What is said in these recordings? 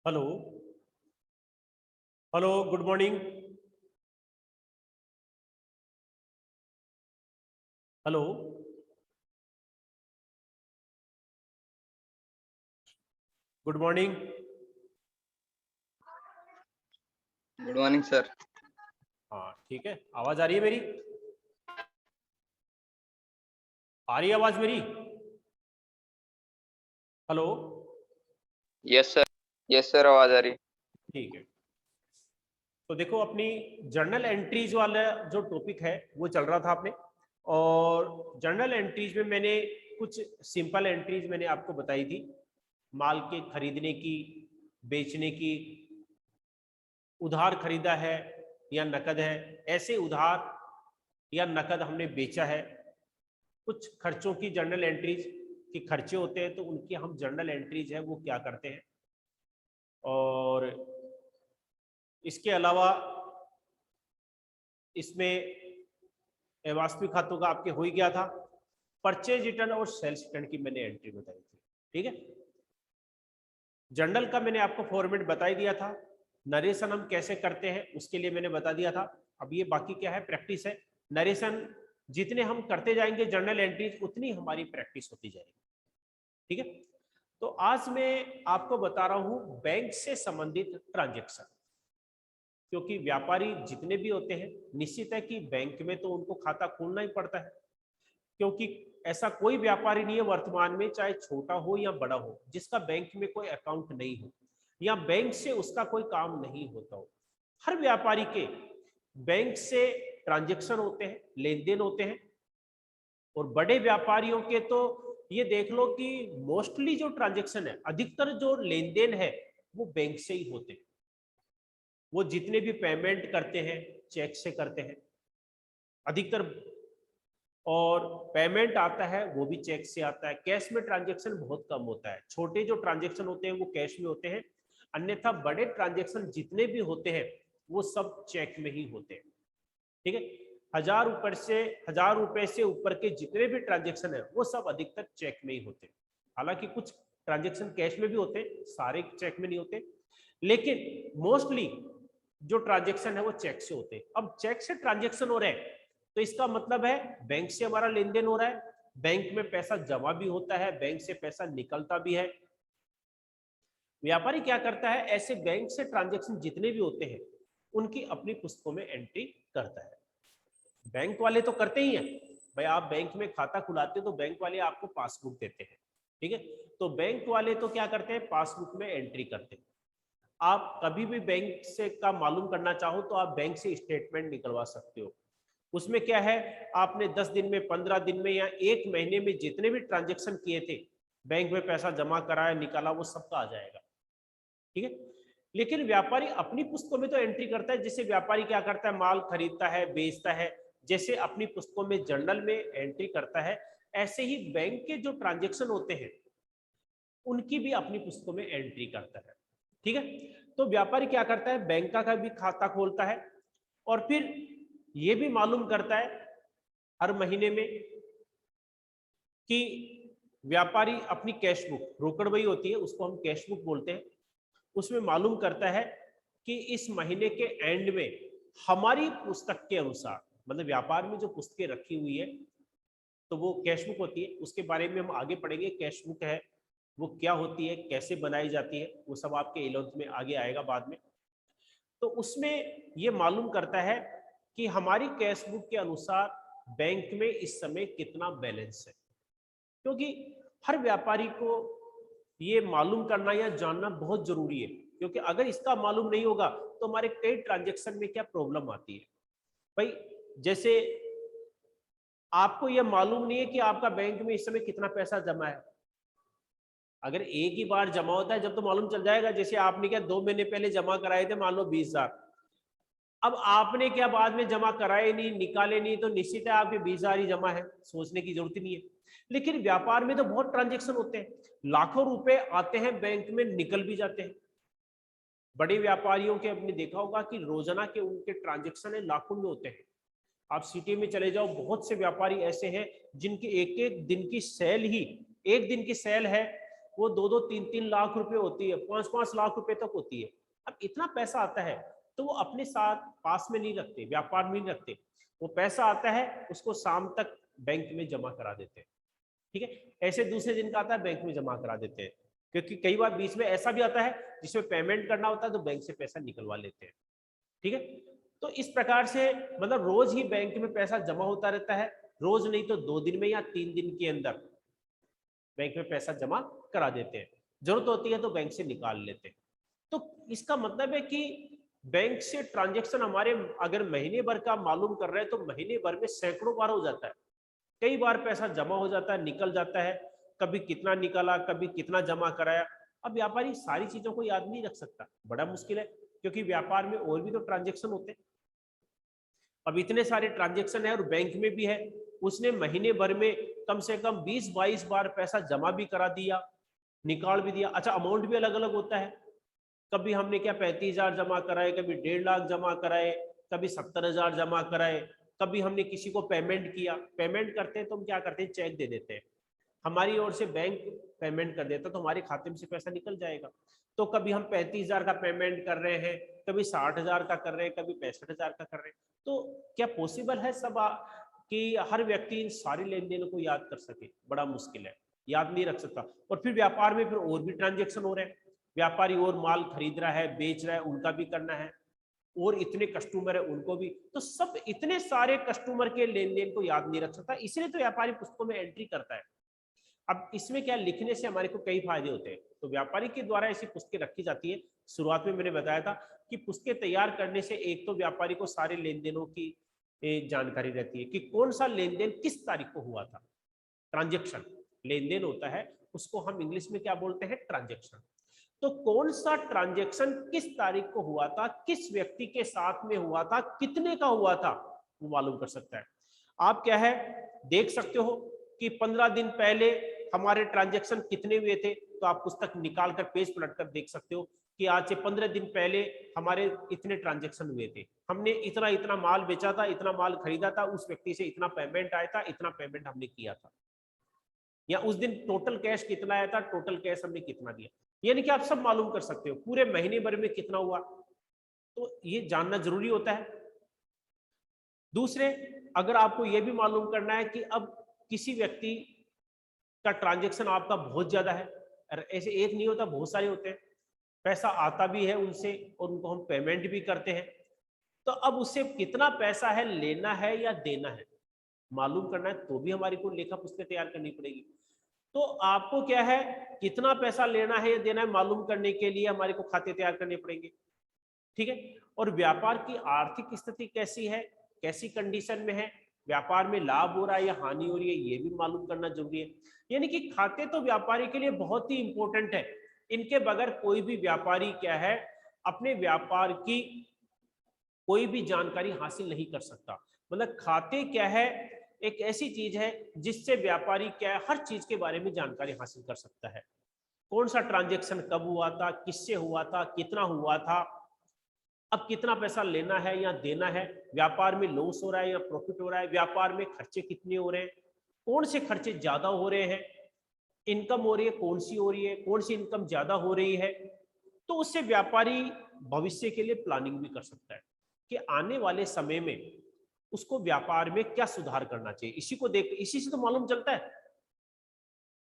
Hello. Hello, good morning. Hello. Good morning. Good morning sir. हाँ ठीक है, आवाज आ रही है मेरी? आ रही है आवाज मेरी? Hello. Yes sir, yes sir, आवाज आ रही। ठीक है, तो देखो अपनी जर्नल एंट्रीज वाला जो टॉपिक है वो चल रहा था आपने, और जर्नल एंट्रीज में मैंने कुछ सिंपल एंट्रीज मैंने आपको बताई थी। माल के खरीदने की, बेचने की, उधार खरीदा है या नकद है, ऐसे उधार या नकद हमने बेचा है। कुछ खर्चों की जर्नल एंट्रीज कि खर्चे होते हैं तो उनकी हम जर्नल एंट्रीज है वो क्या करते हैं। और इसके अलावा इसमें वास्तविक खातों का आपके हो ही गया था। परचेज रिटर्न और सेल्स रिटर्न की मैंने एंट्री बताई थी। ठीक है, जर्नल का मैंने आपको फॉर्मेट बता ही दिया था। नरेशन हम कैसे करते हैं उसके लिए मैंने बता दिया था। अब ये बाकी क्या है, प्रैक्टिस है। नरेशन जितने हम करते जाएंगे जर्नल एंट्रीज उतनी हमारी प्रैक्टिस होती जाएगी। ठीक है, तो आज मैं आपको बता रहा हूं बैंक से संबंधित ट्रांजैक्शन। क्योंकि व्यापारी जितने भी होते हैं निश्चित है कि बैंक में तो उनको खाता खोलना ही पड़ता है। क्योंकि ऐसा कोई व्यापारी नहीं है वर्तमान में, चाहे छोटा हो या बड़ा हो, जिसका बैंक में कोई अकाउंट नहीं हो या बैंक से उसका कोई काम नहीं होता हो। हर व्यापारी के बैंक से ट्रांजैक्शन होते हैं, लेन देन होते हैं। और बड़े व्यापारियों के तो ये देख लो कि मोस्टली जो ट्रांजैक्शन है, अधिकतर जो लेन देन है वो बैंक से ही होते हैं। वो जितने भी पेमेंट करते हैं चेक से करते हैं अधिकतर, और पेमेंट आता है वो भी चेक से आता है। कैश में ट्रांजैक्शन बहुत कम होता है। छोटे जो ट्रांजैक्शन होते हैं वो कैश में होते हैं, अन्यथा बड़े ट्रांजैक्शन जितने भी होते हैं वो सब चेक में ही होते हैं। ठीक है, 1000 रुपए से ऊपर के जितने भी ट्रांजैक्शन है वो सब अधिकतर चेक में ही होते हैं। हालांकि कुछ ट्रांजैक्शन कैश में भी होते हैं, सारे चेक में नहीं होते, लेकिन मोस्टली जो ट्रांजैक्शन है वो चेक से होते हैं। अब चेक से ट्रांजैक्शन हो रहे हैं तो इसका मतलब है बैंक से हमारा लेन देन हो रहा है, बैंक में पैसा जमा भी होता है, बैंक से पैसा निकलता भी है। व्यापारी क्या करता है, ऐसे बैंक से ट्रांजैक्शन जितने भी होते हैं उनकी अपनी पुस्तकों में एंट्री करता है। बैंक वाले तो करते ही हैं भाई, आप बैंक में खाता खुलाते हो तो बैंक वाले आपको पासबुक देते हैं। ठीक है, तो बैंक वाले तो क्या करते हैं, पासबुक में एंट्री करते हैं। आप कभी भी बैंक से का मालूम करना चाहो तो आप बैंक से स्टेटमेंट निकलवा सकते हो। उसमें क्या है, आपने 10 दिन में, 15 दिन में या 1 महीने में जितने भी ट्रांजैक्शन किए थे, बैंक में पैसा जमा कराया निकाला, वो सबका आ जाएगा। ठीक है, लेकिन व्यापारी अपनी पुस्तकों में तो एंट्री करता है। जैसे व्यापारी क्या करता है, माल खरीदता है, बेचता है, जैसे अपनी पुस्तकों में जर्नल में एंट्री करता है, ऐसे ही बैंक के जो ट्रांजैक्शन होते हैं उनकी भी अपनी पुस्तकों में एंट्री करता है। ठीक है, तो व्यापारी क्या करता है, बैंक का भी खाता खोलता है और फिर ये भी मालूम करता है हर महीने में कि व्यापारी अपनी कैश बुक, रोकड़ बही होती है उसको हम कैश बुक बोलते हैं, उसमें मालूम करता है कि इस महीने के एंड में हमारी पुस्तक के अनुसार, मतलब व्यापार में जो पुस्तकें रखी हुई है तो वो कैश बुक होती है। उसके बारे में हम आगे पढ़ेंगे, कैश बुक है वो क्या होती है, कैसे बनाई जाती है, वो सब आपके 11th में आगे आएगा बाद में। तो उसमें ये मालूम करता है कि हमारी कैश बुक के अनुसार बैंक में इस समय कितना बैलेंस है। क्योंकि हर व्यापारी को ये मालूम करना या जानना बहुत जरूरी है, क्योंकि अगर इसका मालूम नहीं होगा तो हमारे कई ट्रांजैक्शन में क्या प्रॉब्लम आती है भाई। जैसे आपको यह मालूम नहीं है कि आपका बैंक में इस समय कितना पैसा जमा है। अगर एक ही बार जमा होता है जब तो मालूम चल जाएगा। जैसे आपने क्या 2 महीने पहले जमा कराए थे मान लो 20,000, अब आपने क्या बाद में जमा कराए नहीं, निकाले नहीं, तो निश्चित है आपके 20,000 ही जमा है, सोचने की जरूरत नहीं है। लेकिन व्यापार में तो बहुत ट्रांजेक्शन होते हैं, लाखों रुपए आते हैं बैंक में, निकल भी जाते हैं। बड़े व्यापारियों के आपने देखा होगा कि रोजाना के उनके ट्रांजेक्शन है लाखों में होते हैं। आप सिटी में चले जाओ, बहुत से व्यापारी ऐसे हैं जिनकी एक एक दिन की सेल ही, एक दिन की सेल है वो 2-2, 3-3 लाख रुपए होती है, 5-5 लाख रुपए तक होती है। अब इतना पैसा आता है तो वो अपने साथ पास में नहीं रखते, व्यापार में नहीं रखते, वो पैसा आता है उसको शाम तक बैंक में जमा करा देते हैं। ठीक है, ऐसे दूसरे दिन का आता है बैंक में जमा करा देते हैं, क्योंकि कई बार बीच में ऐसा भी आता है जिसमें पेमेंट करना होता है तो बैंक से पैसा निकलवा लेते हैं। ठीक है, तो इस प्रकार से मतलब रोज ही बैंक में पैसा जमा होता रहता है, रोज नहीं तो 2 दिन में या 3 दिन के अंदर बैंक में पैसा जमा करा देते हैं, जरूरत होती है तो बैंक से निकाल लेते हैं। तो इसका मतलब है कि बैंक से ट्रांजैक्शन हमारे अगर महीने भर का मालूम कर रहे हैं तो महीने भर में सैकड़ों बार हो जाता है, कई बार पैसा जमा हो जाता है, निकल जाता है, कभी कितना निकाला, कभी कितना जमा कराया। अब व्यापारी सारी चीजों को याद नहीं रख सकता, बड़ा मुश्किल है, क्योंकि व्यापार में और भी तो ट्रांजैक्शन होते हैं। अब इतने सारे ट्रांजैक्शन है और बैंक में भी है, उसने महीने भर में कम से कम 20-22 बार पैसा जमा भी करा दिया, निकाल भी दिया। अच्छा, अमाउंट भी अलग अलग होता है, कभी हमने क्या 35,000 जमा कराए, कभी 1.5 लाख जमा कराए, कभी 70,000 जमा कराए, कभी हमने किसी को पेमेंट किया। पेमेंट करते हैं तो हम क्या करते हैं, चेक दे देते हैं, हमारी ओर से बैंक पेमेंट कर देता तो हमारे खाते में से पैसा निकल जाएगा। तो कभी हम 35,000 का पेमेंट कर रहे हैं, कभी 60,000 का कर रहे हैं, कभी 65,000 का कर रहे हैं। तो क्या पॉसिबल है सब कि हर व्यक्ति इन सारी लेन देनों को याद कर सके? बड़ा मुश्किल है, याद नहीं रख सकता। और फिर व्यापार में फिर और भी ट्रांजेक्शन हो रहे हैं, व्यापारी और माल खरीद रहा है, बेच रहा है, उनका भी करना है, और इतने कस्टमर है उनको भी, तो सब इतने सारे कस्टमर के लेन देन को याद नहीं रख सकता, इसलिए तो व्यापारी पुस्तकों में एंट्री करता है। अब इसमें क्या, लिखने से हमारे को कई फायदे होते हैं, तो व्यापारी के द्वारा ऐसी पुस्तकें रखी जाती है। शुरुआत में मैंने बताया था कि पुस्तकें तैयार करने से एक तो व्यापारी को सारे लेन देनों की जानकारी रहती है कि कौन सा लेन देन किस तारीख को हुआ था। ट्रांजेक्शन लेन देन होता है, उसको हम इंग्लिश में क्या बोलते हैं, ट्रांजेक्शन। तो कौन सा ट्रांजेक्शन किस तारीख को हुआ था, किस व्यक्ति के साथ में हुआ था, कितने का हुआ था, वो मालूम कर सकता है। आप क्या है देख सकते हो कि 15 दिन पहले हमारे ट्रांजैक्शन कितने हुए थे, तो आप पुस्तक निकाल कर पेज पलट कर देख सकते हो कि आज से 15 दिन पहले हमारे इतने ट्रांजैक्शन हुए थे, हमने इतना इतना माल बेचा था, इतना माल खरीदा था, उस व्यक्ति से इतना पेमेंट आया था, इतना पेमेंट हमने किया था, या उस दिन टोटल कैश कितना आया था, टोटल कैश हमने कितना दिया, यानी कि आप सब मालूम कर सकते हो पूरे महीने भर में कितना हुआ। तो ये जानना जरूरी होता है। दूसरे, अगर आपको यह भी मालूम करना है कि अब किसी व्यक्ति का ट्रांजैक्शन आपका बहुत ज्यादा है, ऐसे एक नहीं होता, बहुत सारे होते हैं, पैसा आता भी है उनसे और उनको हम पेमेंट भी करते हैं, तो अब उससे कितना पैसा है, लेना है या देना है, मालूम करना है, तो भी हमारी को लेखा पुस्तक तैयार करनी पड़ेगी। तो आपको क्या है, कितना पैसा लेना है या देना है मालूम करने के लिए हमारे को खाते तैयार करने पड़ेंगे। ठीक है, और व्यापार की आर्थिक स्थिति कैसी है, कैसी कंडीशन में है, व्यापार में लाभ हो रहा है या हानि हो रही है, ये भी मालूम करना जरूरी है। यानी कि खाते तो व्यापारी के लिए बहुत ही इंपॉर्टेंट है, इनके बगैर कोई भी व्यापारी क्या है अपने व्यापार की कोई भी जानकारी हासिल नहीं कर सकता। मतलब खाते क्या है, एक ऐसी चीज है जिससे व्यापारी क्या है हर चीज के बारे में जानकारी हासिल कर सकता है। कौन सा ट्रांजैक्शन कब हुआ था, किससे हुआ था, कितना हुआ था, अब कितना पैसा लेना है या देना है, व्यापार में लॉस हो रहा है या प्रॉफिट हो रहा है, व्यापार में खर्चे कितने हो रहे हैं, कौन से खर्चे ज्यादा हो रहे हैं, इनकम हो रही है कौन सी हो रही है, कौन सी इनकम ज्यादा हो रही है। तो उससे व्यापारी भविष्य के लिए प्लानिंग भी कर सकता है कि आने वाले समय में उसको व्यापार में क्या सुधार करना चाहिए, इसी को देख, इसी से तो मालूम चलता है।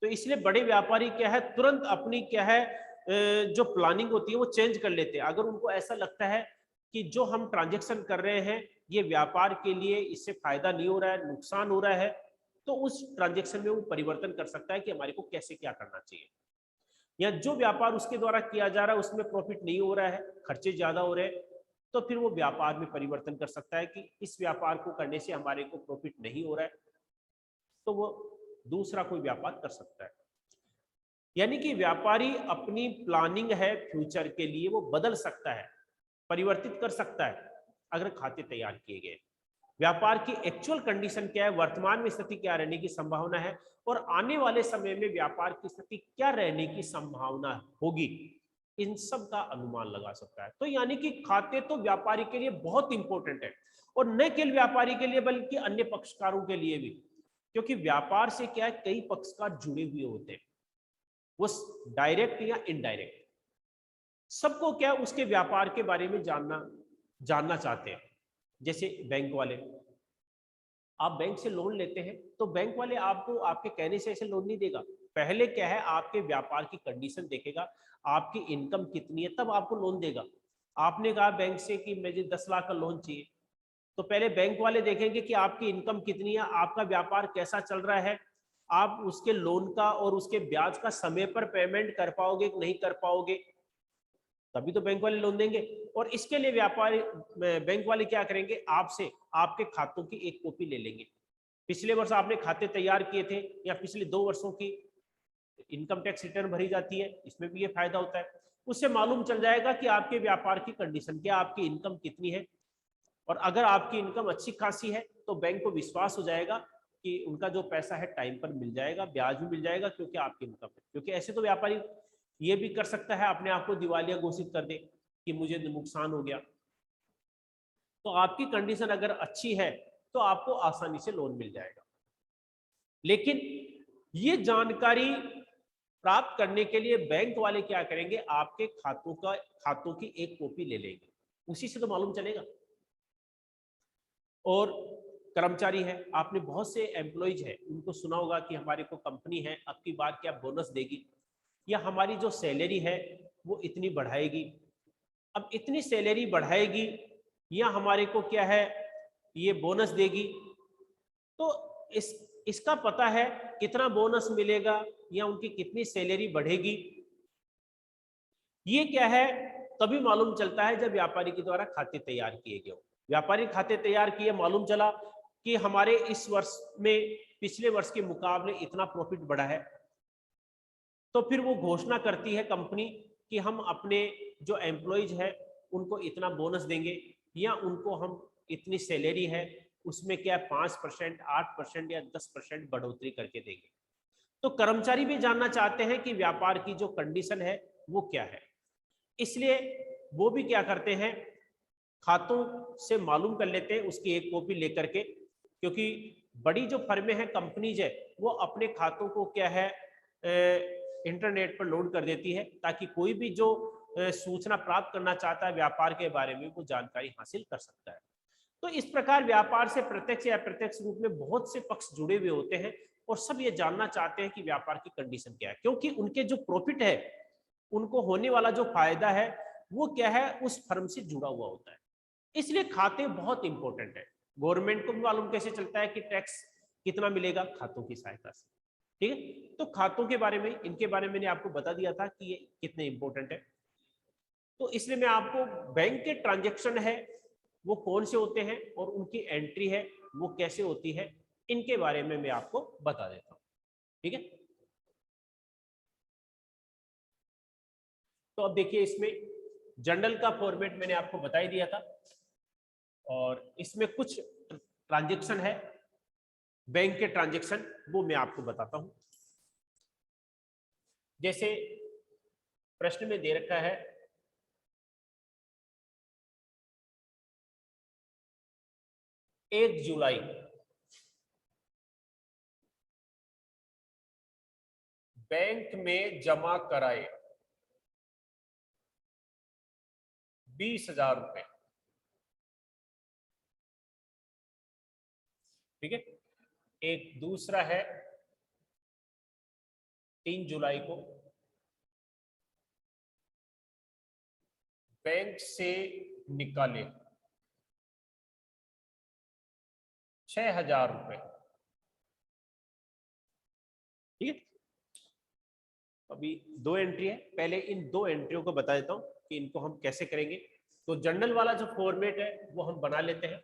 तो इसलिए बड़े व्यापारी क्या है तुरंत अपनी क्या है जो प्लानिंग होती है वो चेंज कर लेते हैं। अगर उनको ऐसा लगता है कि जो हम ट्रांजैक्शन कर रहे हैं ये व्यापार के लिए इससे फायदा नहीं हो रहा है, नुकसान हो रहा है, तो उस ट्रांजैक्शन में वो परिवर्तन कर सकता है कि हमारे को कैसे क्या करना चाहिए। या जो व्यापार उसके द्वारा किया जा रहा है उसमें प्रॉफिट नहीं हो रहा है, खर्चे ज्यादा हो रहे हैं, तो फिर वो व्यापार में परिवर्तन कर सकता है कि इस व्यापार को करने से हमारे को प्रॉफिट नहीं हो रहा है, तो वो दूसरा कोई व्यापार कर सकता है। यानी कि व्यापारी अपनी प्लानिंग है फ्यूचर के लिए वो बदल सकता है, परिवर्तित कर सकता है अगर खाते तैयार किए गए। व्यापार की एक्चुअल कंडीशन क्या है, वर्तमान में स्थिति क्या रहने की संभावना है और आने वाले समय में व्यापार की स्थिति क्या रहने की संभावना होगी, इन सब का अनुमान लगा सकता है। तो यानी कि खाते तो व्यापारी के लिए बहुत इंपॉर्टेंट है, और न केवल व्यापारी के लिए बल्कि अन्य पक्षकारों के लिए भी, क्योंकि व्यापार से क्या है कई पक्षकार जुड़े हुए होते हैं, वो डायरेक्ट या इनडायरेक्ट, सबको क्या उसके व्यापार के बारे में जानना चाहते हैं। जैसे बैंक वाले, आप बैंक से लोन लेते हैं तो बैंक वाले आपको आपके कहने से ऐसे लोन नहीं देगा। पहले क्या है, आपके व्यापार की कंडीशन देखेगा, आपकी इनकम कितनी है, तब आपको लोन देगा। आपने कहा बैंक से कि मुझे 10 लाख का लोन चाहिए, तो पहले बैंक वाले देखेंगे कि आपकी इनकम कितनी है, आपका व्यापार कैसा चल रहा है, आप उसके लोन का और उसके ब्याज का समय पर पेमेंट कर पाओगे कि नहीं कर पाओगे, तभी तो बैंक वाले लोन देंगे। और इसके लिए व्यापारी बैंक वाले क्या करेंगे, आपसे आपके खातों की एक कॉपी ले लेंगे। पिछले वर्ष आपने खाते तैयार किए थे या पिछले 2 वर्षों की इनकम टैक्स रिटर्न भरी जाती है, इसमें भी ये फायदा होता है। उससे मालूम चल जाएगा कि आपके व्यापार की कंडीशन क्या, आपकी इनकम कितनी है। और अगर आपकी इनकम अच्छी खासी है तो बैंक को विश्वास हो जाएगा कि उनका जो पैसा है टाइम पर मिल जाएगा, ब्याज भी मिल जाएगा, क्योंकि आपकी इनकम है। क्योंकि ऐसे तो व्यापारी ये भी कर सकता है, अपने आप को दिवालिया घोषित कर दे कि मुझे नुकसान हो गया। तो आपकी कंडीशन अगर अच्छी है तो आपको आसानी से लोन मिल जाएगा। लेकिन ये जानकारी प्राप्त करने के लिए बैंक वाले क्या करेंगे, आपके खातों की एक कॉपी ले लेंगे, उसी से तो मालूम चलेगा। और कर्मचारी है, आपने बहुत से एम्प्लॉइज है, उनको सुना होगा कि हमारे को कंपनी है अब की बार क्या बोनस देगी, या हमारी जो सैलरी है वो इतनी बढ़ाएगी। अब इतनी सैलरी बढ़ाएगी या हमारे को क्या है ये बोनस देगी, तो इसका पता है कितना बोनस मिलेगा या उनकी कितनी सैलरी बढ़ेगी, ये क्या है तभी मालूम चलता है जब व्यापारी के द्वारा खाते तैयार किए गए हो। व्यापारी खाते तैयार किए, मालूम चला कि हमारे इस वर्ष में पिछले वर्ष के मुकाबले इतना प्रॉफिट बढ़ा है, तो फिर वो घोषणा करती है कंपनी कि हम अपने जो एम्प्लॉइज है उनको इतना बोनस देंगे, या उनको हम इतनी सैलरी है उसमें क्या 5%, 8% या 10% बढ़ोतरी करके देंगे। तो कर्मचारी भी जानना चाहते हैं कि व्यापार की जो कंडीशन है वो क्या है, इसलिए वो भी क्या करते हैं, खातों से मालूम कर लेते हैं उसकी एक कॉपी लेकर के। क्योंकि बड़ी जो फर्में हैं, कंपनीज है, वो अपने खातों को क्या है इंटरनेट पर लोड कर देती है, ताकि कोई भी जो सूचना प्राप्त करना चाहता है व्यापार के बारे में वो जानकारी हासिल कर सकता है। तो इस प्रकार व्यापार से प्रत्यक्ष या अप्रत्यक्ष रूप में बहुत से पक्ष जुड़े हुए होते हैं, और सब ये जानना चाहते हैं कि व्यापार की कंडीशन क्या है, क्योंकि उनके जो प्रॉफिट है, उनको होने वाला जो फायदा है वो क्या है उस फर्म से जुड़ा हुआ होता है। इसलिए खाते बहुत इंपॉर्टेंट है। गवर्नमेंट को भी मालूम कैसे चलता है कि टैक्स कितना मिलेगा, खातों की सहायता से। ठीक है, तो खातों के बारे में, इनके बारे में मैंने आपको बता दिया था कि ये कितने इंपॉर्टेंट है। तो इसलिए मैं आपको बैंक के ट्रांजैक्शन है वो कौन से होते हैं और उनकी एंट्री है वो कैसे होती है, इनके बारे में मैं आपको बता देता हूं। ठीक है, तो अब देखिए, इसमें जर्नल का फॉर्मेट मैंने आपको बता ही दिया था, और इसमें कुछ ट्रांजैक्शन है बैंक के ट्रांजैक्शन, वो मैं आपको बताता हूं। जैसे प्रश्न में दे रखा है 1 जुलाई बैंक में जमा कराए 20,000 रुपए। ठीक है, एक दूसरा है 3 जुलाई को बैंक से निकाले 6,000 रुपए। ठीक है, अभी 2 एंट्री है, पहले इन 2 एंट्रियों को बता देता हूं कि इनको हम कैसे करेंगे। तो जर्नल वाला जो फॉर्मेट है वो हम बना लेते हैं।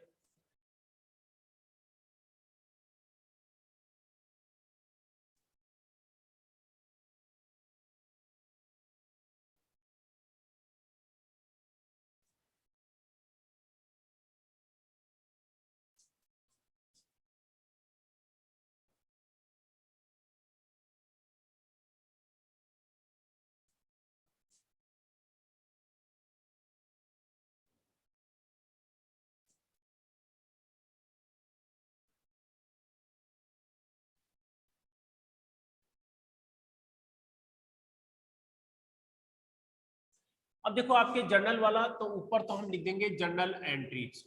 अब देखो आपके जर्नल वाला, तो ऊपर तो हम लिख देंगे जर्नल एंट्रीज।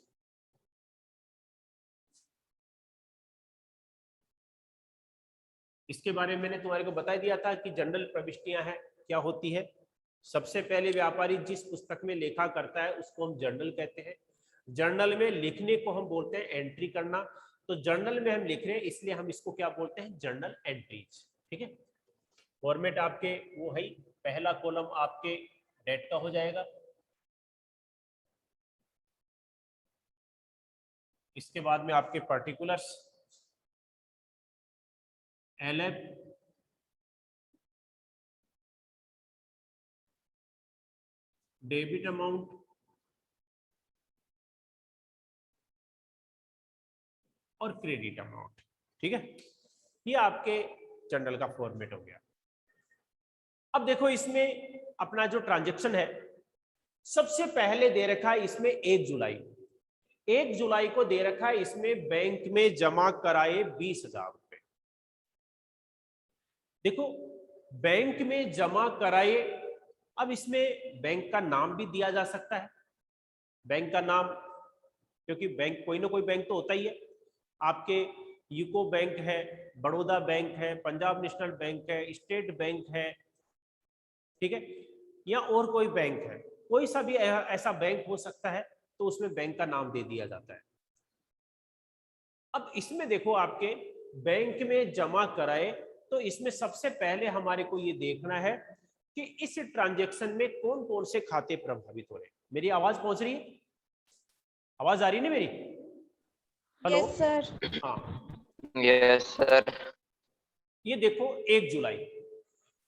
इसके बारे में मैंने तुम्हारे को बता दिया था कि जर्नल प्रविष्टियां हैं क्या होती है। सबसे पहले व्यापारी जिस पुस्तक में लेखा करता है उसको हम जर्नल कहते हैं। जर्नल में लिखने को हम बोलते हैं एंट्री करना। तो जर्नल में हम लिख रहे हैं इसलिए हम इसको क्या बोलते हैं, जर्नल एंट्रीज। ठीक है, फॉर्मेट आपके वो है, पहला कॉलम आपके डेट का हो जाएगा, इसके बाद में आपके पर्टिकुलर्स, एलएफ, डेबिट अमाउंट, और क्रेडिट अमाउंट। ठीक है, ये आपके जर्नल का फॉर्मेट हो गया। अब देखो इसमें अपना जो ट्रांजैक्शन है, सबसे पहले दे रखा है इसमें 1 जुलाई। 1 जुलाई को दे रखा है इसमें बैंक में जमा कराए 20,000 रुपए। देखो बैंक में जमा कराए, अब इसमें बैंक का नाम भी दिया जा सकता है। बैंक का नाम, क्योंकि बैंक कोई ना कोई बैंक तो होता ही है। आपके यूको बैंक है, बड़ौदा बैंक है, पंजाब नेशनल बैंक है, स्टेट बैंक है, ठीक है, या और कोई बैंक है, कोई सा भी ऐसा बैंक हो सकता है, तो उसमें बैंक का नाम दे दिया जाता है। अब इसमें देखो आपके बैंक में जमा कराए, तो इसमें सबसे पहले हमारे को ये देखना है कि इस ट्रांजैक्शन में कौन कौन से खाते प्रभावित हो रहे हैं। मेरी आवाज पहुंच रही है? आवाज आ रही है ना मेरी? हेलो? Yes sir. हाँ, यस सर। ये देखो 1 जुलाई,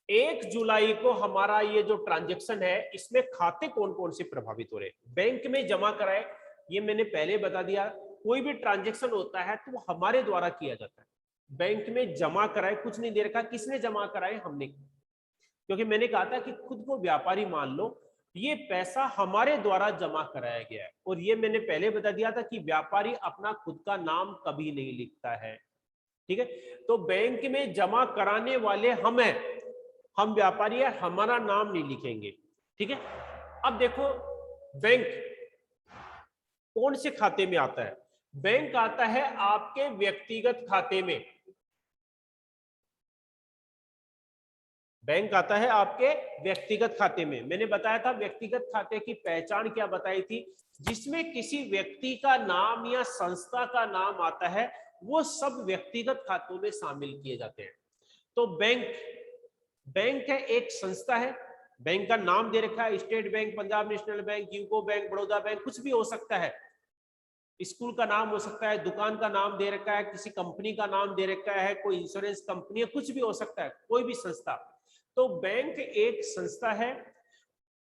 1 जुलाई को हमारा ये जो ट्रांजैक्शन है, इसमें खाते कौन कौन से प्रभावित हो रहे हैं। बैंक में जमा कराए, ये मैंने पहले बता दिया, कोई भी ट्रांजैक्शन होता है तो वो हमारे द्वारा किया जाता है। बैंक में जमा कराए कुछ नहीं दे रखा, किसने जमा कराए, हमने, क्योंकि मैंने कहा था कि खुद को व्यापारी मान लो, ये पैसा हमारे द्वारा जमा कराया गया है। और ये मैंने पहले बता दिया था कि व्यापारी अपना खुद का नाम कभी नहीं लिखता है। ठीक है, तो बैंक में जमा कराने वाले हम हैं, हम व्यापारी है, हमारा नाम नहीं लिखेंगे। ठीक है, अब देखो बैंक कौन से खाते में आता है। बैंक आता है आपके व्यक्तिगत खाते में। बैंक आता है आपके व्यक्तिगत खाते में। मैंने बताया था व्यक्तिगत खाते की पहचान क्या बताई थी, जिसमें किसी व्यक्ति का नाम या संस्था का नाम आता है, वो सब व्यक्तिगत खातों में शामिल किए जाते हैं। तो बैंक है, एक संस्था है, बैंक का नाम दे रखा है, state bank, Punjab national bank, UCO bank, Baroda bank, कुछ भी हो सकता है, स्कूल का नाम हो सकता है, दुकान का नाम दे रखा है, किसी कंपनी का नाम दे रखा है, कोई इंश्योरेंस कंपनी है, कुछ भी हो सकता है, कोई भी संस्था। तो बैंक एक संस्था है,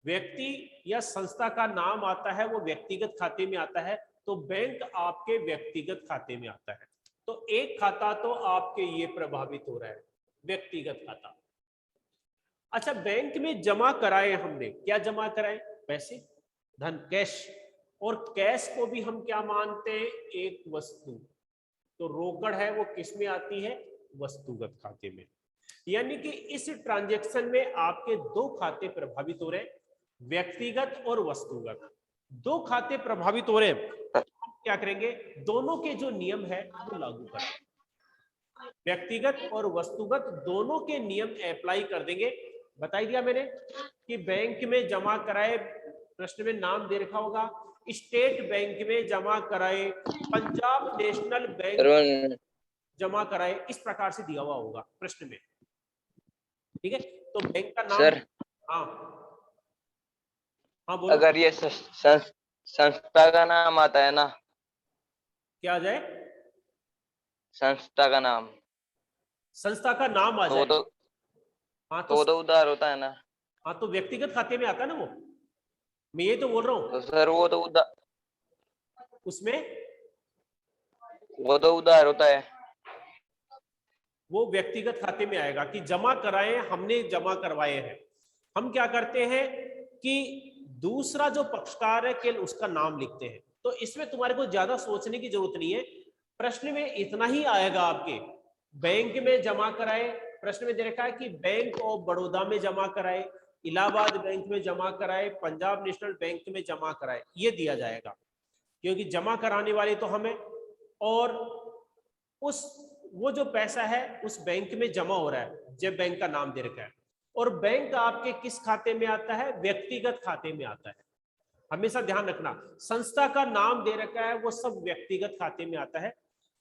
व्यक्ति या संस्था का नाम आता है, वो व्यक्तिगत खाते में आता है, तो बैंक आपके व्यक्तिगत खाते में आता है। तो एक खाता तो आपके ये प्रभावित हो रहा है, व्यक्तिगत खाता। अच्छा, बैंक में जमा कराए हमने, क्या जमा कराए, पैसे, धन, कैश। और कैश को भी हम क्या मानते हैं, एक वस्तु। तो रोकड़ है वो किस में आती है, वस्तुगत खाते में। यानी कि इस ट्रांजैक्शन में आपके 2 खाते प्रभावित हो रहे हैं, व्यक्तिगत और वस्तुगत। 2 खाते प्रभावित हो रहे हैं, तो हम क्या करेंगे, दोनों के जो नियम है वो लागू करेंगे। व्यक्तिगत और वस्तुगत दोनों के नियम अप्लाई कर देंगे। बता दिया मैंने कि बैंक में जमा कराए, प्रश्न में नाम दे रखा होगा, स्टेट बैंक में जमा कराए, पंजाब नेशनल बैंक जमा कराए, इस प्रकार से दिया हुआ होगा प्रश्न में। ठीक है, तो बैंक का नाम सर, हाँ हाँ बोलो। अगर ये संस्था का नाम आता है ना, क्या आ जाए, संस्था का नाम, संस्था का नाम आ तो जाए, तो हाँ तो उधार होता है ना। हाँ, तो व्यक्तिगत खाते में आता है ना वो, मैं ये तो बोल रहा हूँ। तो सर वो तो उसमें उधार होता है। वो व्यक्तिगत खाते में आएगा कि जमा कराए, हमने जमा करवाए हैं। हम क्या करते हैं कि दूसरा जो पक्षकार है केवल उसका नाम लिखते हैं। तो इसमें तुम्हारे को ज्यादा सोचने की जरूरत नहीं है, प्रश्न में इतना ही आएगा आपके, बैंक में जमा कराए, प्रश्न में दे रखा है कि बैंक ऑफ बड़ौदा में जमा कराए, इलाहाबाद बैंक में जमा कराए, पंजाब नेशनल बैंक में जमा कराए, ये दिया जाएगा, क्योंकि जमा कराने वाले तो हमें, और उस वो जो पैसा है उस बैंक में जमा हो रहा है जब बैंक का नाम दे रखा है। और बैंक आपके किस खाते में आता है? व्यक्तिगत खाते में आता है। हमेशा ध्यान रखना, संस्था का नाम दे रखा है वो सब व्यक्तिगत खाते में आता है।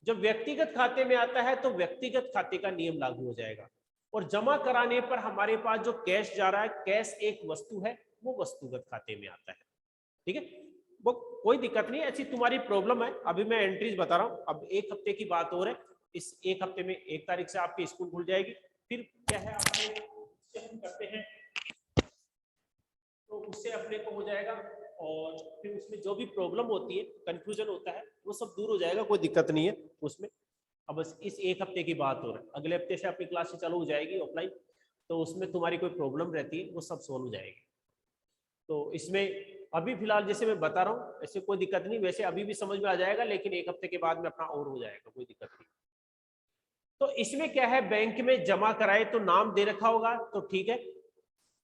जब व्यक्तिगत खाते में आता है तो व्यक्तिगत खाते का नियम लागू हो जाएगा। और जमा कराने पर हमारे पास जो कैश जा रहा है, कैश एक वस्तु है, वो वस्तुगत खाते में आता है। ठीक है, वो कोई दिक्कत नहीं है, ऐसी तुम्हारी प्रॉब्लम है। अभी मैं एंट्रीज बता रहा हूँ। अब एक हफ्ते की बात हो रही है, इस एक हफ्ते में 1 तारीख से आपकी स्कूल खुल जाएगी। फिर क्या है, आपने हम करते हैं तो उससे अपने को हो जाएगा, और फिर उसमें जो भी प्रॉब्लम होती है, कंफ्यूजन होता है, वो सब दूर हो जाएगा, कोई दिक्कत नहीं है उसमें। अब बस इस एक हफ्ते की बात हो रहा है, अगले हफ्ते से आपकी क्लासेस चालू हो जाएगी ऑफलाइन, तो उसमें तुम्हारी कोई प्रॉब्लम रहती है वो सब सोल्व हो जाएगी। तो इसमें अभी फिलहाल जैसे मैं बता रहा हूँ ऐसे कोई दिक्कत नहीं, वैसे अभी भी समझ में आ जाएगा, लेकिन एक हफ्ते के बाद में अपना और हो जाएगा, कोई दिक्कत नहीं। तो इसमें क्या है, बैंक में जमा कराए तो नाम दे रखा होगा तो ठीक है,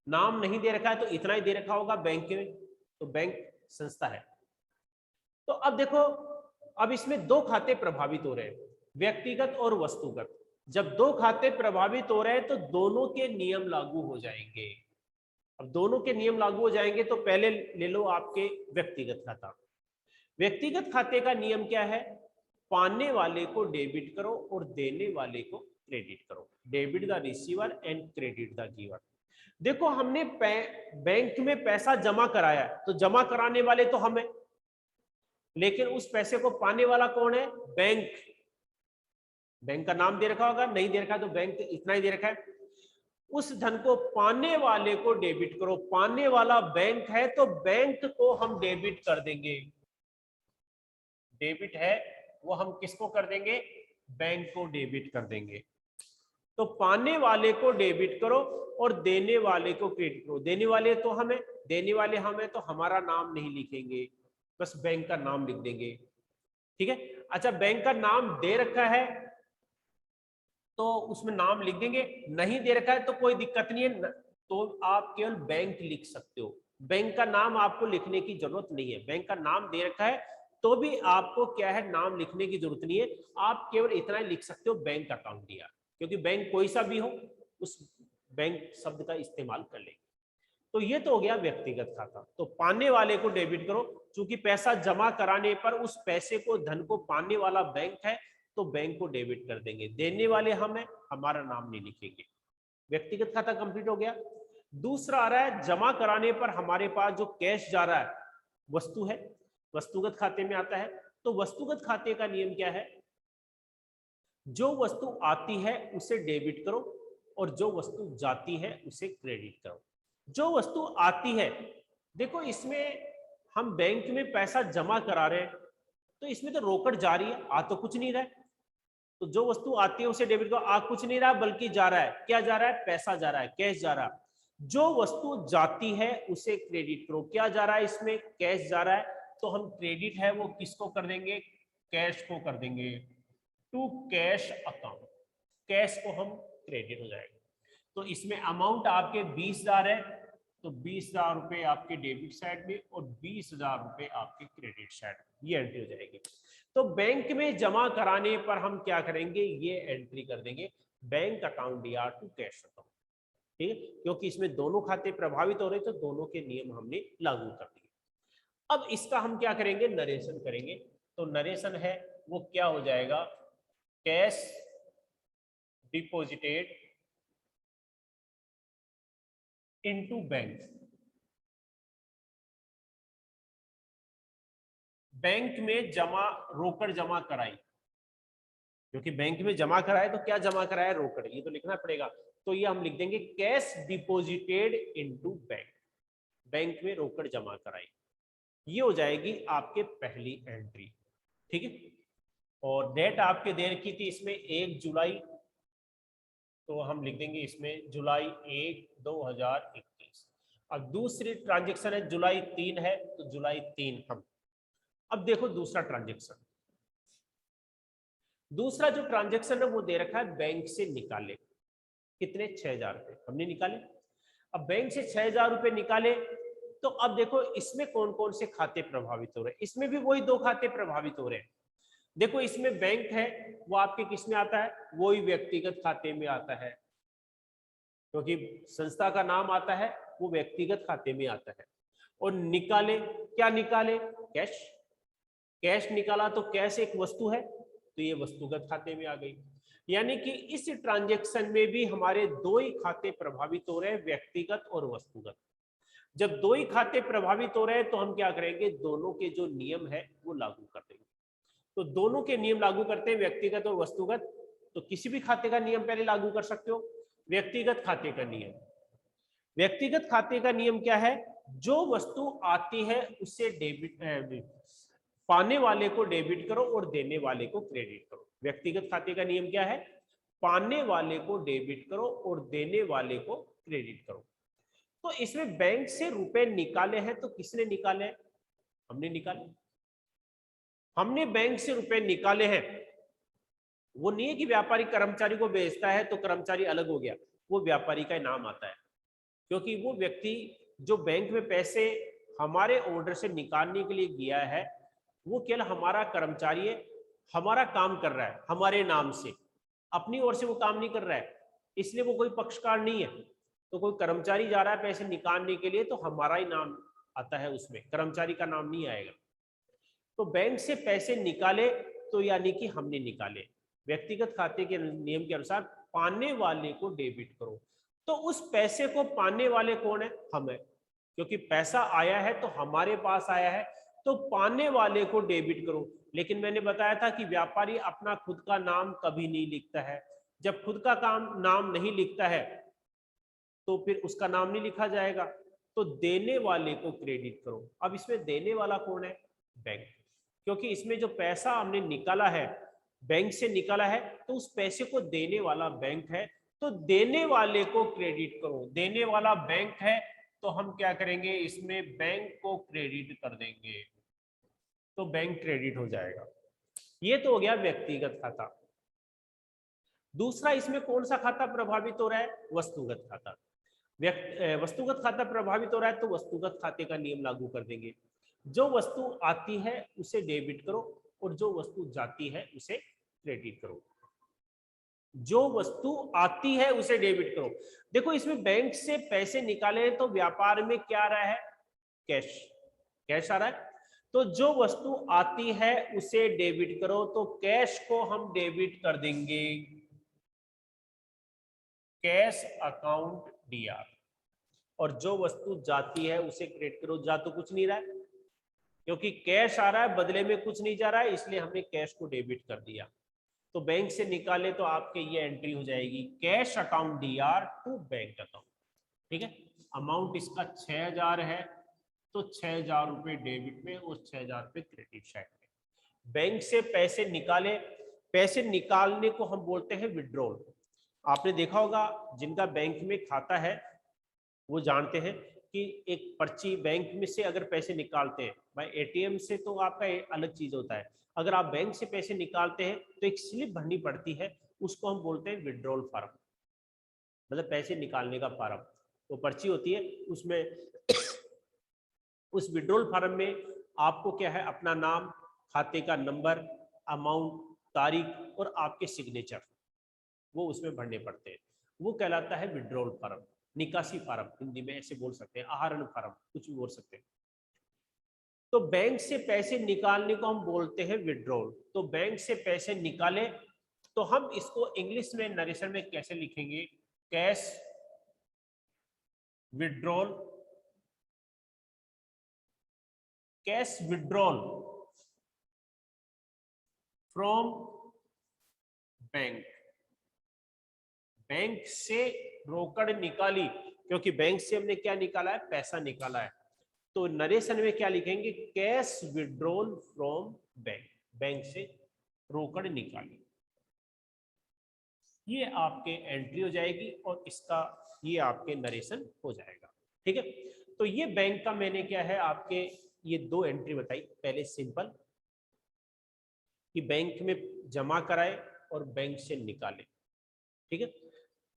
नाम नहीं दे रखा है तो इतना ही दे रखा होगा बैंक में, तो बैंक संस्था है। तो अब देखो, अब इसमें दो खाते प्रभावित हो रहे हैं, व्यक्तिगत और वस्तुगत। जब दो खाते प्रभावित हो रहे हैं तो दोनों के नियम लागू हो जाएंगे। अब दोनों के नियम लागू हो जाएंगे तो पहले ले लो आपके व्यक्तिगत खाता। व्यक्तिगत खाते का नियम क्या है? पाने वाले को डेबिट करो और देने वाले को क्रेडिट करो। Debit the receiver and credit the giver. देखो, हमने बैंक में पैसा जमा कराया है, तो जमा कराने वाले तो हम हैं, लेकिन उस पैसे को पाने वाला कौन है? बैंक। बैंक का नाम दे रखा होगा, नहीं दे रखा तो बैंक इतना ही दे रखा है। उस धन को पाने वाले को डेबिट करो। पाने वाला बैंक है तो बैंक को हम डेबिट कर देंगे। डेबिट है वो हम किसको कर देंगे? बैंक को डेबिट कर देंगे। तो पाने वाले को डेबिट करो और देने वाले को क्रेडिट करो। देने वाले तो हमें, देने वाले हमें, तो हमारा नाम नहीं लिखेंगे, बस बैंक का नाम लिख देंगे। ठीक है, अच्छा, बैंक का नाम दे रखा है तो उसमें नाम लिख देंगे, नहीं दे रखा है तो कोई दिक्कत नहीं है, तो आप केवल बैंक लिख सकते हो। बैंक का नाम आपको लिखने की जरूरत नहीं है। बैंक का नाम दे रखा है तो भी आपको क्या है, नाम लिखने की जरूरत नहीं है। आप केवल इतना ही लिख सकते हो, बैंक अकाउंट दिया, क्योंकि बैंक कोई सा भी हो उस बैंक शब्द का इस्तेमाल कर लेंगे। तो ये तो हो गया व्यक्तिगत खाता। तो पाने वाले को डेबिट करो, क्योंकि पैसा जमा कराने पर उस पैसे को, धन को पाने वाला बैंक है तो बैंक को डेबिट कर देंगे। देने वाले हम हैं, हमारा नाम नहीं लिखेंगे। व्यक्तिगत खाता कंप्लीट हो गया। दूसरा आ रहा है, जमा कराने पर हमारे पास जो कैश जा रहा है, वस्तु है, वस्तुगत खाते में आता है। तो वस्तुगत खाते का नियम क्या है? जो वस्तु आती है उसे डेबिट करो और जो वस्तु जाती है उसे क्रेडिट करो। जो वस्तु आती है, देखो इसमें हम बैंक में पैसा जमा करा रहे हैं तो इसमें तो रोकड़ जा रही है, आ तो कुछ नहीं रहा है। तो जो वस्तु आती है उसे डेबिट करो, आ कुछ नहीं रहा बल्कि जा रहा है। क्या जा रहा है? पैसा जा रहा है, कैश जा रहा है। जो वस्तु जाती है उसे क्रेडिट करो। क्या जा रहा है? इसमें कैश जा रहा है, तो हम क्रेडिट है वो किसको कर देंगे? कैश को कर देंगे, टू कैश अकाउंट। कैश को हम क्रेडिट हो जाएगा। तो इसमें अमाउंट आपके 20,000 है, तो 20,000 रुपए आपके डेबिट साइड में और 20,000 रुपए आपके क्रेडिट साइड में, ये एंट्री हो जाएगी। तो बैंक में जमा कराने पर हम क्या करेंगे? ये एंट्री कर देंगे, बैंक अकाउंट या टू कैश अकाउंट। ठीक है, क्योंकि इसमें दोनों खाते प्रभावित हो रहे तो दोनों के नियम हमने लागू कर दिए। अब इसका हम क्या करेंगे? नरेशन करेंगे। तो नरेशन है वो क्या हो जाएगा? Cash deposited into bank. Bank में जमा, रोकड़ जमा कराई, क्योंकि बैंक में जमा कराए तो क्या जमा कराया? रोकड़, ये तो लिखना पड़ेगा। तो ये हम लिख देंगे cash deposited into bank. Bank में रोकड़ जमा कराई, ये हो जाएगी आपके पहली एंट्री। ठीक है, और डेट आपके दे रखी थी इसमें 1 जुलाई, तो हम लिख देंगे इसमें जुलाई 1, 2021। अब दूसरी ट्रांजेक्शन है जुलाई 3 है, तो जुलाई 3 हम। अब देखो दूसरा ट्रांजेक्शन, दूसरा जो ट्रांजेक्शन है वो दे रखा है बैंक से निकाले, कितने? 6,000 रुपए हमने निकाले। अब बैंक से 6,000 रुपए निकाले, तो अब देखो इसमें कौन कौन से खाते प्रभावित हो रहे हैं। इसमें भी वही 2 खाते प्रभावित हो रहे हैं। देखो इसमें बैंक है, वो आपके किस में आता है, वो ही व्यक्तिगत खाते में आता है, क्योंकि संस्था का नाम आता है वो व्यक्तिगत खाते में आता है। और निकाले, क्या निकाले, कैश। कैश निकाला तो कैश एक वस्तु है, तो ये वस्तुगत खाते में आ गई। यानी कि इस ट्रांजैक्शन में भी हमारे 2 ही खाते प्रभावित हो रहे हैं, व्यक्तिगत और वस्तुगत। जब 2 ही खाते प्रभावित हो रहे हैं तो हम क्या करेंगे, दोनों के जो नियम है वो लागू कर देंगे। तो दोनों के नियम लागू करते हैं, व्यक्तिगत और वस्तुगत। तो किसी भी खाते का नियम पहले लागू कर सकते हो। व्यक्तिगत खाते का नियम, व्यक्तिगत खाते का नियम क्या है, जो वस्तु आती है उससे डेबिट, पाने वाले को डेबिट करो और देने वाले को क्रेडिट करो। व्यक्तिगत खाते का नियम क्या है, पाने वाले को डेबिट करो और देने वाले को क्रेडिट करो। तो इसमें बैंक से रुपए निकाले हैं, तो किसने निकाले, हमने निकाले। हमने बैंक से रुपए निकाले हैं। वो नहीं है कि व्यापारी कर्मचारी को बेचता है तो कर्मचारी अलग हो गया, वो व्यापारी का नाम आता है, क्योंकि वो व्यक्ति जो बैंक में पैसे हमारे ऑर्डर से निकालने के लिए गया है, वो केवल हमारा कर्मचारी है, हमारा काम कर रहा है हमारे नाम से, अपनी ओर से वो काम नहीं कर रहा है, इसलिए वो कोई पक्षकार नहीं है। तो कोई कर्मचारी जा रहा है पैसे निकालने के लिए तो हमारा ही नाम आता है उसमें, कर्मचारी का नाम नहीं आएगा। तो बैंक से पैसे निकाले तो यानी कि हमने निकाले। व्यक्तिगत खाते के नियम के अनुसार पाने वाले को डेबिट करो, तो उस पैसे को पाने वाले कौन है, हम है, क्योंकि पैसा आया है तो हमारे पास आया है, तो पाने वाले को डेबिट करो। लेकिन मैंने बताया था कि व्यापारी अपना खुद का नाम कभी नहीं लिखता है। जब खुद का नाम नहीं लिखता है तो फिर उसका नाम नहीं लिखा जाएगा। तो देने वाले को क्रेडिट करो। अब इसमें देने वाला कौन है, बैंक, क्योंकि इसमें जो पैसा हमने निकाला है, बैंक से निकाला है, तो उस पैसे को देने वाला बैंक है, तो देने वाले को क्रेडिट करो। देने वाला बैंक है तो हम क्या करेंगे, इसमें बैंक को क्रेडिट कर देंगे, तो बैंक क्रेडिट हो जाएगा। ये तो हो गया व्यक्तिगत खाता। दूसरा इसमें कौन सा खाता प्रभावित हो रहा है, वस्तुगत खाता। वस्तुगत खाता प्रभावित हो रहा है तो वस्तुगत खाते का नियम लागू कर देंगे। जो वस्तु आती है उसे डेबिट करो और जो वस्तु जाती है उसे क्रेडिट करो। जो वस्तु आती है उसे डेबिट करो। देखो इसमें बैंक से पैसे निकाले तो व्यापार में क्या आ रहा है, कैश, कैश आ रहा है। तो जो वस्तु आती है उसे डेबिट करो, तो कैश को हम डेबिट कर देंगे, कैश अकाउंट डीआर। और जो वस्तु जाती है उसे क्रेडिट करो, जा तो कुछ नहीं रहा है क्योंकि कैश आ रहा है, बदले में कुछ नहीं जा रहा है, इसलिए हमने कैश को डेबिट कर दिया। तो बैंक से निकाले तो आपके ये एंट्री हो जाएगी, cash account DR to bank account. ठीक है, अमाउंट इसका 6,000 है, तो 6,000 रुपए डेबिट में और 6,000 रुपए क्रेडिट साइड में। बैंक से पैसे निकाले, पैसे निकालने को हम बोलते हैं विड्रॉल। आपने देखा होगा जिनका बैंक में खाता है वो जानते हैं कि एक पर्ची बैंक में से अगर पैसे निकालते हैं, भाई एटीएम से तो आपका अलग चीज होता है, अगर आप बैंक से पैसे निकालते हैं तो एक स्लिप भरनी पड़ती है, उसको हम बोलते हैं विड्रॉल फार्म, मतलब पैसे निकालने का फार्म। वो पर्ची होती है, उसमें उस विड्रॉल फार्म में आपको क्या है, अपना नाम, खाते का नंबर, अमाउंट, तारीख और आपके सिग्नेचर वो उसमें भरने पड़ते हैं। वो कहलाता है विड्रॉल फार्म, निकासी फार्म हिंदी में ऐसे बोल सकते हैं, आहरण फार्म कुछ भी बोल सकते हैं। तो बैंक से पैसे निकालने को हम बोलते हैं विड्रॉल। तो बैंक से पैसे निकाले तो हम इसको इंग्लिश में नरेशन में कैसे लिखेंगे, cash withdrawal, cash withdrawal from bank. Bank से रोकड़ निकाली, क्योंकि बैंक से हमने क्या निकाला है, पैसा निकाला है। तो नरेशन में क्या लिखेंगे, cash withdrawal from bank, bank से रोकड़ निकाली। ये आपके एंट्री हो जाएगी और इसका ये आपके नरेशन हो जाएगा। ठीक है, तो ये बैंक का मैंने क्या है आपके ये 2 एंट्री बताई। पहले सिंपल कि बैंक में जमा कराए और बैंक से निकाले। ठीक है,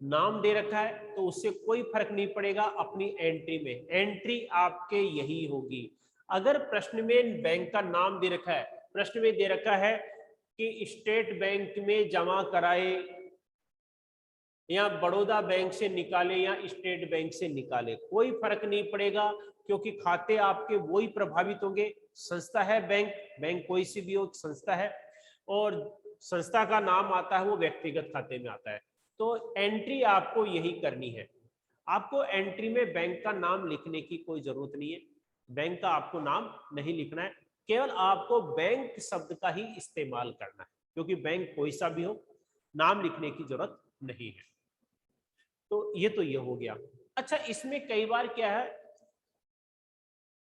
नाम दे रखा है तो उससे कोई फर्क नहीं पड़ेगा अपनी एंट्री में, एंट्री आपके यही होगी। अगर प्रश्न में बैंक का नाम दे रखा है, प्रश्न में दे रखा है कि स्टेट बैंक में जमा कराए या बड़ौदा बैंक से निकाले या स्टेट बैंक से निकाले, कोई फर्क नहीं पड़ेगा, क्योंकि खाते आपके वही प्रभावित होंगे। संस्था है बैंक, बैंक कोई सी भी हो संस्था है, और संस्था का नाम आता है वो व्यक्तिगत खाते में आता है। तो एंट्री आपको यही करनी है। आपको एंट्री में बैंक का नाम लिखने की कोई जरूरत नहीं है, बैंक का आपको नाम नहीं लिखना है, केवल आपको बैंक शब्द का ही इस्तेमाल करना है, क्योंकि बैंक कोई सा भी हो नाम लिखने की जरूरत नहीं है। तो ये हो गया। अच्छा, इसमें कई बार क्या है,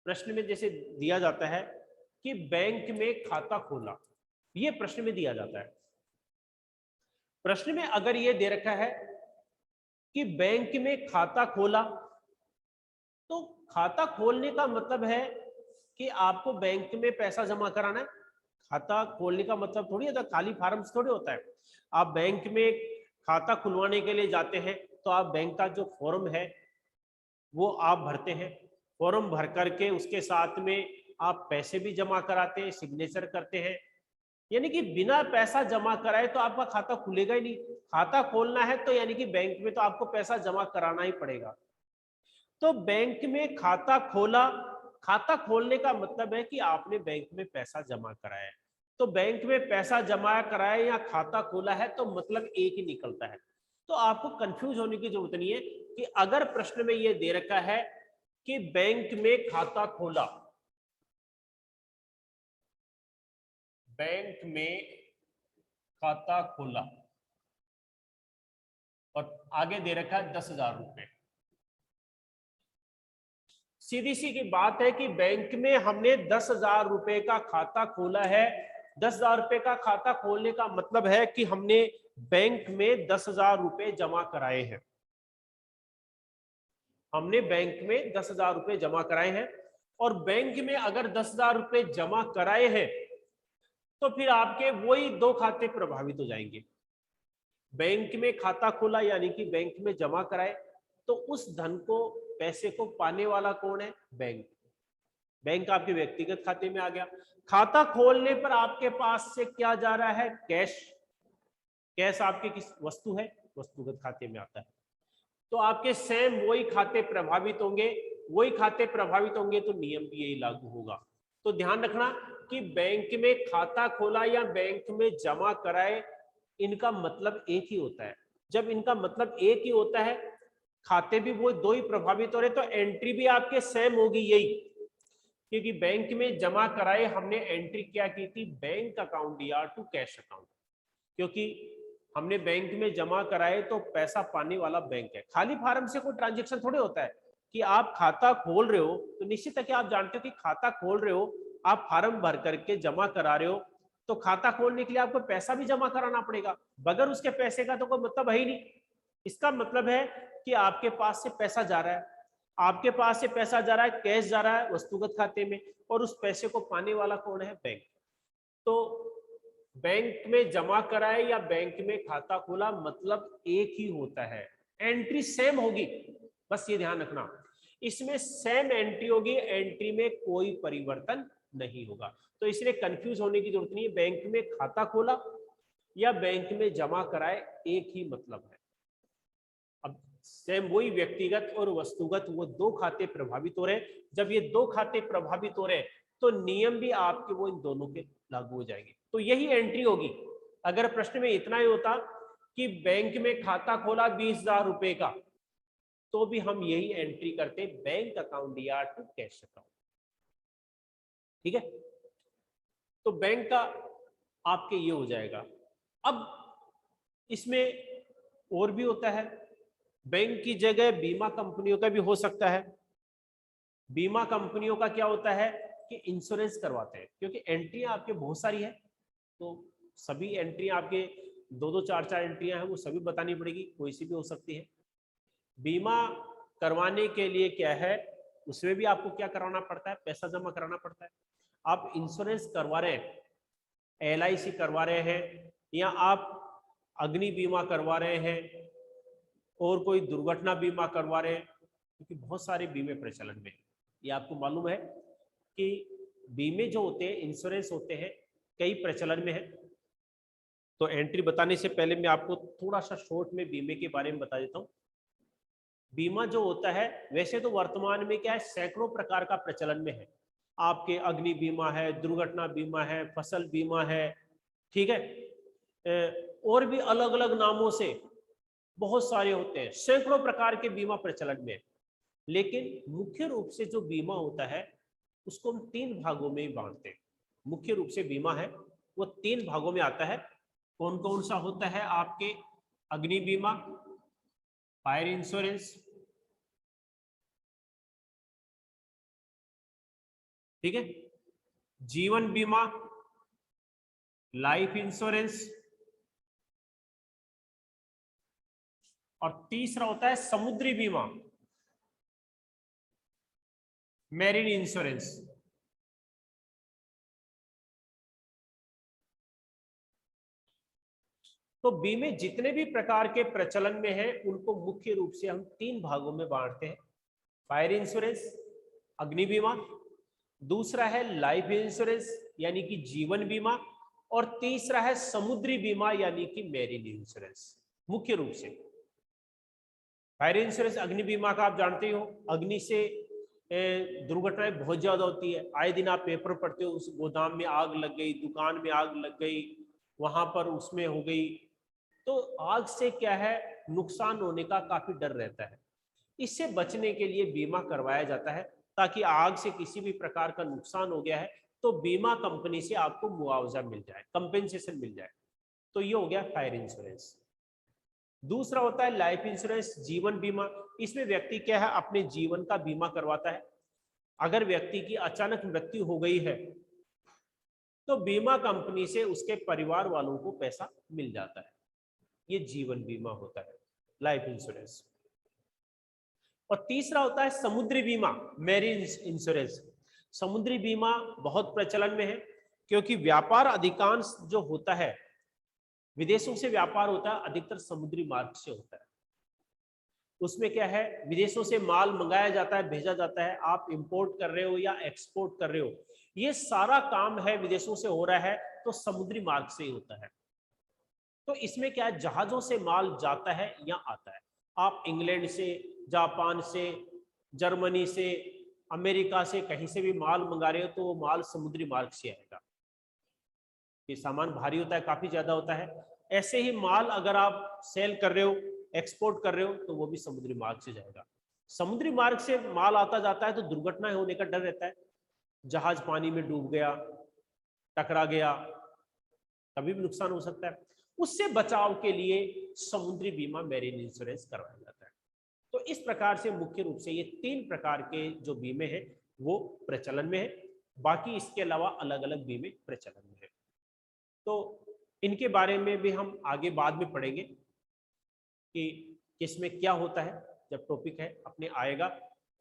प्रश्न में जैसे दिया जाता है कि बैंक में खाता खोला, ये प्रश्न में दिया जाता है। प्रश्न में अगर ये दे रखा है कि बैंक में खाता खोला, तो खाता खोलने का मतलब है कि आपको बैंक में पैसा जमा कराना है। खाता खोलने का मतलब थोड़ी होता है खाली फार्म से थोड़ी होता है। आप बैंक में खाता खुलवाने के लिए जाते हैं तो आप बैंक का जो फॉर्म है वो आप भरते हैं, फॉर्म भर करके उसके साथ में आप पैसे भी जमा कराते हैं, सिग्नेचर करते हैं, यानी कि बिना पैसा जमा कराए तो आपका खाता खुलेगा ही नहीं। खाता खोलना है तो यानी कि बैंक में तो आपको पैसा जमा कराना ही पड़ेगा। तो बैंक में खाता खोला, खाता खोलने का मतलब है कि आपने बैंक में पैसा जमा कराया है। तो बैंक में पैसा जमा कराया या खाता खोला है तो मतलब एक ही निकलता है। तो आपको कंफ्यूज होने की जरूरत नहीं है कि अगर प्रश्न में यह दे रखा है कि बैंक में खाता खोला, बैंक में खाता खोला और आगे दे रखा है 10,000 रुपए, सीधी सी की बात है कि बैंक में हमने 10,000 रुपए का खाता खोला है। 10,000 रुपए का खाता खोलने का मतलब है कि हमने बैंक में 10,000 रुपए जमा कराए हैं। हमने बैंक में 10,000 रुपए जमा कराए हैं, और बैंक में अगर 10,000 रुपए जमा कराए हैं तो फिर आपके वही दो खाते प्रभावित हो जाएंगे। बैंक में खाता खोला यानी कि बैंक में जमा कराए, तो उस धन को, पैसे को पाने वाला कौन है? बैंक। बैंक आपके व्यक्तिगत खाते में आ गया। खाता खोलने पर आपके पास से क्या जा रहा है? कैश। कैश आपके किस वस्तु है? वस्तुगत खाते में आता है। तो आपके सेम वही खाते प्रभावित होंगे, वही खाते प्रभावित होंगे तो नियम भी यही लागू होगा। तो ध्यान रखना कि बैंक में खाता खोला या बैंक में जमा कराए, इनका मतलब एक ही होता है। जब इनका मतलब एक ही होता है, खाते भी वो दो ही प्रभावित हो रहे, तो एंट्री भी आपके सेम होगी यही। क्योंकि बैंक में जमा कराए हमने एंट्री क्या की थी? बैंक अकाउंट या टू कैश अकाउंट, क्योंकि हमने बैंक में जमा कराए तो पैसा पाने वाला बैंक है। खाली फार्म से कोई ट्रांजेक्शन थोड़े होता है कि आप खाता खोल रहे हो तो निश्चित है कि आप जानते हो कि खाता खोल रहे हो, आप फार्म भर करके जमा करा रहे हो, तो खाता खोलने के लिए आपको पैसा भी जमा कराना पड़ेगा। बगैर उसके पैसे का तो कोई मतलब है ही नहीं। इसका मतलब है कि आपके पास से पैसा जा रहा है, आपके पास से पैसा जा रहा है, कैश जा रहा है वस्तुगत खाते में, और उस पैसे को पाने वाला कौन है? बैंक। तो बैंक में जमा कराए या बैंक में खाता खोला, मतलब एक ही होता है, एंट्री सेम होगी, बस ये ध्यान रखना। इसमें सेम एंट्री होगी, एंट्री में कोई परिवर्तन नहीं होगा। तो इसलिए कंफ्यूज होने की जरूरत नहीं है। बैंक में खाता खोला या बैंक में जमा कराए, एक ही मतलब है। अब सेम वही व्यक्तिगत और वस्तुगत, वो दो खाते प्रभावित हो रहे हैं। जब ये दो खाते प्रभावित हो रहे हैं तो नियम भी आपके वो इन दोनों के लागू हो जाएंगे। तो यही एंट्री होगी। अगर प्रश्न में इतना ही होता कि बैंक में खाता खोला 20,000 रुपए का, तो भी हम यही एंट्री करते, बैंक अकाउंट या टू कैश अकाउंट। ठीक है, तो बैंक का आपके ये हो जाएगा। अब इसमें और भी होता है, बैंक की जगह बीमा कंपनियों का भी हो सकता है। बीमा कंपनियों का क्या होता है कि इंश्योरेंस करवाते हैं, क्योंकि एंट्री आपके बहुत सारी है, तो सभी एंट्री आपके दो दो चार चार एंट्रियां हैं, वो सभी बतानी पड़ेगी, कोई सी भी हो सकती है। बीमा करवाने के लिए क्या है, उसमें भी आपको क्या कराना पड़ता है? पैसा जमा कराना पड़ता है। आप इंश्योरेंस करवा रहे हैं, LIC करवा रहे हैं, या आप अग्नि बीमा करवा रहे हैं, और कोई दुर्घटना बीमा करवा रहे हैं, क्योंकि बहुत सारे बीमे प्रचलन में है। ये आपको मालूम है कि बीमे जो होते हैं, इंश्योरेंस होते हैं, कई प्रचलन में है। तो एंट्री बताने से पहले मैं आपको थोड़ा सा शॉर्ट में बीमे के बारे में बता देता हूँ। बीमा जो होता है, वैसे तो वर्तमान में क्या है, सैकड़ों प्रकार का प्रचलन में है। आपके अग्नि बीमा है, दुर्घटना बीमा है, फसल बीमा है, ठीक है, और भी अलग अलग नामों से बहुत सारे होते हैं, सैकड़ों प्रकार के बीमा प्रचलन में है। लेकिन मुख्य रूप से जो बीमा होता है उसको हम 3 भागों में बांटते हैं। मुख्य रूप से बीमा है वो 3 भागों में आता है। कौन कौन सा होता है? आपके अग्नि बीमा, फायर इंश्योरेंस, ठीक है, जीवन बीमा, लाइफ इंश्योरेंस, और तीसरा होता है समुद्री बीमा, मैरीन इंश्योरेंस। तो बीमे जितने भी प्रकार के प्रचलन में हैं उनको मुख्य रूप से हम 3 भागों में बांटते हैं। फायर इंश्योरेंस, अग्नि बीमा, दूसरा है लाइफ इंश्योरेंस यानी कि जीवन बीमा, और तीसरा है समुद्री बीमा यानी कि मैरीन इंश्योरेंस। मुख्य रूप से फायर इंश्योरेंस, अग्नि बीमा का आप जानते हो, अग्नि से दुर्घटनाएं बहुत ज्यादा होती है। आए दिन आप पेपर पढ़ते हो, उस गोदाम में आग लग गई, दुकान में आग लग गई, वहां पर उसमें हो गई। तो आग से क्या है, नुकसान होने का काफी डर रहता है। इससे बचने के लिए बीमा करवाया जाता है, ताकि आग से किसी भी प्रकार का नुकसान हो गया है तो बीमा कंपनी से आपको मुआवजा मिल जाए, कंपेंसेशन मिल जाए। तो ये हो गया फायर इंश्योरेंस। दूसरा होता है लाइफ इंश्योरेंस, जीवन बीमा। इसमें व्यक्ति क्या है, अपने जीवन का बीमा करवाता है। अगर व्यक्ति की अचानक मृत्यु हो गई है तो बीमा कंपनी से उसके परिवार वालों को पैसा मिल जाता है। ये जीवन बीमा होता है, लाइफ इंश्योरेंस। और तीसरा होता है समुद्री बीमा, मैरीन इंश्योरेंस। समुद्री बीमा बहुत प्रचलन में है, क्योंकि व्यापार अधिकांश जो होता है, विदेशों से व्यापार होता है, अधिकतर समुद्री मार्ग से होता है। उसमें क्या है, विदेशों से माल मंगाया जाता है, भेजा जाता है, आप इंपोर्ट कर रहे हो या एक्सपोर्ट कर रहे हो, ये सारा काम है विदेशों से हो रहा है, तो समुद्री मार्ग से ही होता है। तो इसमें क्या है, जहाजों से माल जाता है या आता है। आप इंग्लैंड से, जापान से, जर्मनी से, अमेरिका से कहीं से भी माल मंगा रहे हो तो वो माल समुद्री मार्ग से आएगा। ये सामान भारी होता है, काफी ज्यादा होता है। ऐसे ही माल अगर आप सेल कर रहे हो, एक्सपोर्ट कर रहे हो, तो वो भी समुद्री मार्ग से जाएगा। समुद्री मार्ग से माल आता जाता है तो दुर्घटना होने का डर रहता है। जहाज पानी में डूब गया, टकरा गया, कभी भी नुकसान हो सकता है। उससे बचाव के लिए समुद्री बीमा, मैरीन इंश्योरेंस करवाया जाता है। तो इस प्रकार से मुख्य रूप से ये 3 प्रकार के जो बीमे हैं वो प्रचलन में है। बाकी इसके अलावा अलग अलग बीमे प्रचलन में है। तो इनके बारे में भी हम आगे बाद में पढ़ेंगे कि किसमें क्या होता है, जब टॉपिक है अपने आएगा।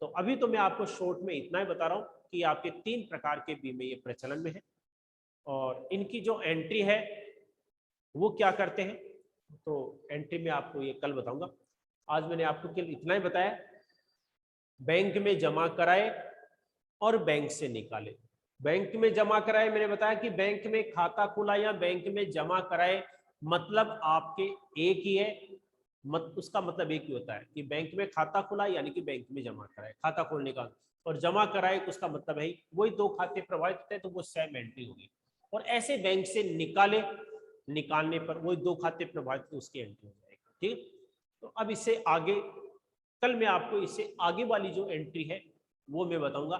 तो अभी तो मैं आपको शॉर्ट में इतना ही बता रहा हूं कि आपके 3 प्रकार के बीमे ये प्रचलन में है, और इनकी जो एंट्री है वो क्या करते हैं। तो एंट्री में आपको ये कल बताऊंगा। आज मैंने आपको केवल इतना ही बताया, बैंक में जमा कराए और बैंक से निकाले। बैंक में जमा कराए, मैंने बताया कि बैंक में खाता खुला या बैंक में जमा कराए, मतलब आपके एक ही है। उसका मतलब एक ही होता है कि बैंक में खाता खुला यानी कि बैंक में जमा कराए, खाता खोलने का, और जमा कराए उसका मतलब है वही 2 खाते प्रभावित होते हैं, तो वो सेम एंट्री होगी। और ऐसे बैंक से निकाले, निकालने पर वही 2 खाते प्रभावित, तो उसकी एंट्री हो जाएगी। ठीक, तो अब इससे आगे, कल मैं आपको इससे आगे वाली जो एंट्री है वो मैं बताऊंगा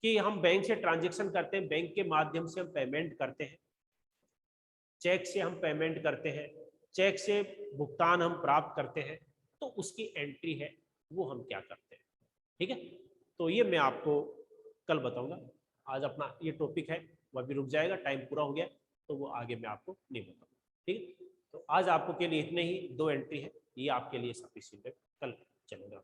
कि हम बैंक से ट्रांजैक्शन करते हैं, बैंक के माध्यम से हम पेमेंट करते हैं, चेक से हम पेमेंट करते हैं, चेक से भुगतान हम प्राप्त करते हैं, तो उसकी एंट्री है वो हम क्या करते हैं। ठीक है, तो ये मैं आपको कल बताऊंगा। आज अपना ये टॉपिक है वह भी रुक जाएगा, टाइम पूरा हो गया, तो वो आगे मैं आपको नहीं बताऊंगा। ठीक है, तो आज आपको के लिए इतने ही 2 एंट्री है, ये आपके लिए सफिशिएंट है, कल चलेगा।